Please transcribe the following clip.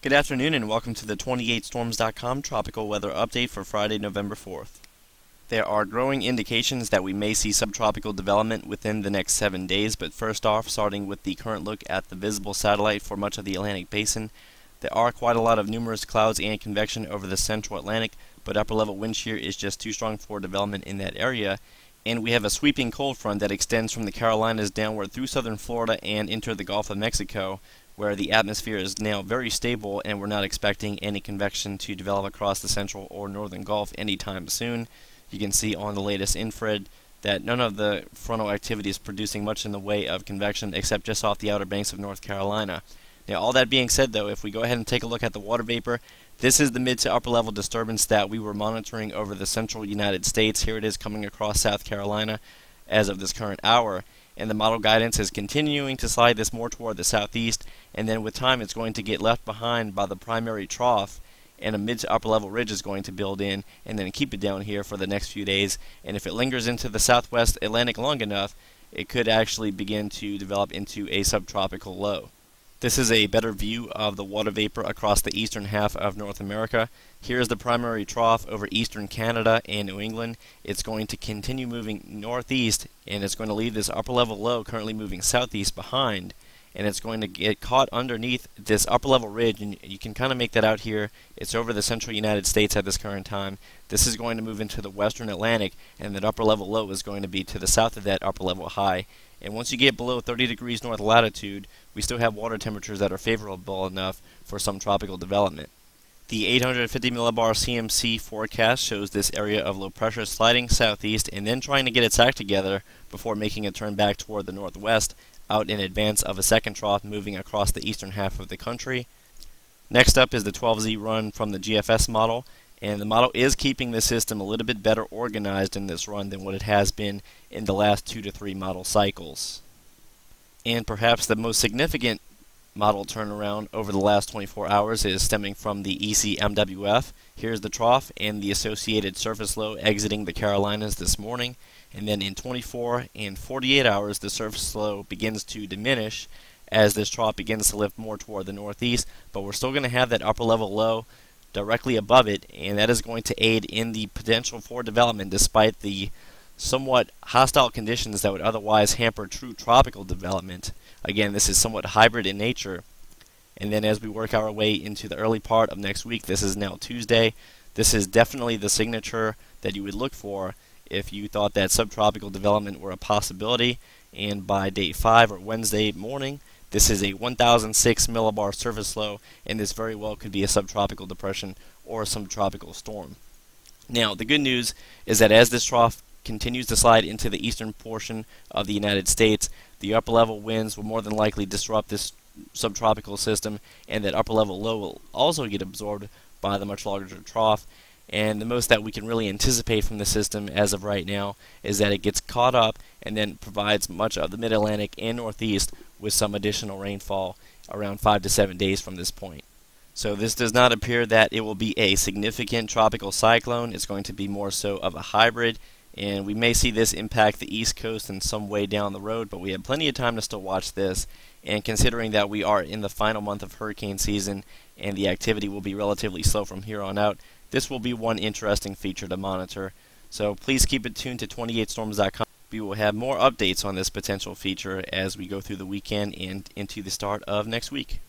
Good afternoon and welcome to the 28storms.com tropical weather update for Friday, November 4th. There are growing indications that we may see subtropical development within the next 7 days, but first off, starting with the current look at the visible satellite for much of the Atlantic Basin, there are quite a lot of numerous clouds and convection over the central Atlantic, but upper level wind shear is just too strong for development in that area. And we have a sweeping cold front that extends from the Carolinas downward through southern Florida and into the Gulf of Mexico, where the atmosphere is now very stable and we're not expecting any convection to develop across the central or northern Gulf anytime soon. You can see on the latest infrared that none of the frontal activity is producing much in the way of convection except just off the outer banks of North Carolina. Now, all that being said, though, if we go ahead and take a look at the water vapor, this is the mid to upper level disturbance that we were monitoring over the central United States. Here it is coming across South Carolina as of this current hour. And the model guidance is continuing to slide this more toward the southeast, and then with time it's going to get left behind by the primary trough, and a mid to upper level ridge is going to build in and then keep it down here for the next few days. And if it lingers into the southwest Atlantic long enough, it could actually begin to develop into a subtropical low. This is a better view of the water vapor across the eastern half of North America. Here is the primary trough over eastern Canada and New England. It's going to continue moving northeast, and it's going to leave this upper level low currently moving southeast behind, and it's going to get caught underneath this upper level ridge, and you can kind of make that out here. It's over the central United States at this current time. This is going to move into the western Atlantic, and that upper level low is going to be to the south of that upper level high. And once you get below 30 degrees north latitude, we still have water temperatures that are favorable enough for some tropical development. The 850 millibar CMC forecast shows this area of low pressure sliding southeast and then trying to get its act together before making a turn back toward the northwest, out in advance of a second trough moving across the eastern half of the country. Next up is the 12Z run from the GFS model, and the model is keeping the system a little bit better organized in this run than what it has been in the last 2 to 3 model cycles. And perhaps the most significant model turnaround over the last 24 hours is stemming from the ECMWF. Here's the trough and the associated surface low exiting the Carolinas this morning, and then in 24 and 48 hours the surface low begins to diminish as this trough begins to lift more toward the northeast, but we're still going to have that upper level low directly above it, and that is going to aid in the potential for development despite the somewhat hostile conditions that would otherwise hamper true tropical development. Again, this is somewhat hybrid in nature. And then as we work our way into the early part of next week, this is now Tuesday, this is definitely the signature that you would look for if you thought that subtropical development were a possibility. And by day 5 or Wednesday morning, this is a 1006 millibar surface low, and this very well could be a subtropical depression or a subtropical storm. Now, the good news is that as this trough continues to slide into the eastern portion of the United States, the upper level winds will more than likely disrupt this subtropical system, and that upper level low will also get absorbed by the much larger trough. And the most that we can really anticipate from the system as of right now is that it gets caught up and then provides much of the mid-Atlantic and northeast with some additional rainfall around 5 to 7 days from this point. So this does not appear that it will be a significant tropical cyclone. It's going to be more so of a hybrid, and we may see this impact the East Coast in some way down the road, but we have plenty of time to still watch this. And considering that we are in the final month of hurricane season and the activity will be relatively slow from here on out, this will be one interesting feature to monitor. So please keep it tuned to 28storms.com. We will have more updates on this potential feature as we go through the weekend and into the start of next week.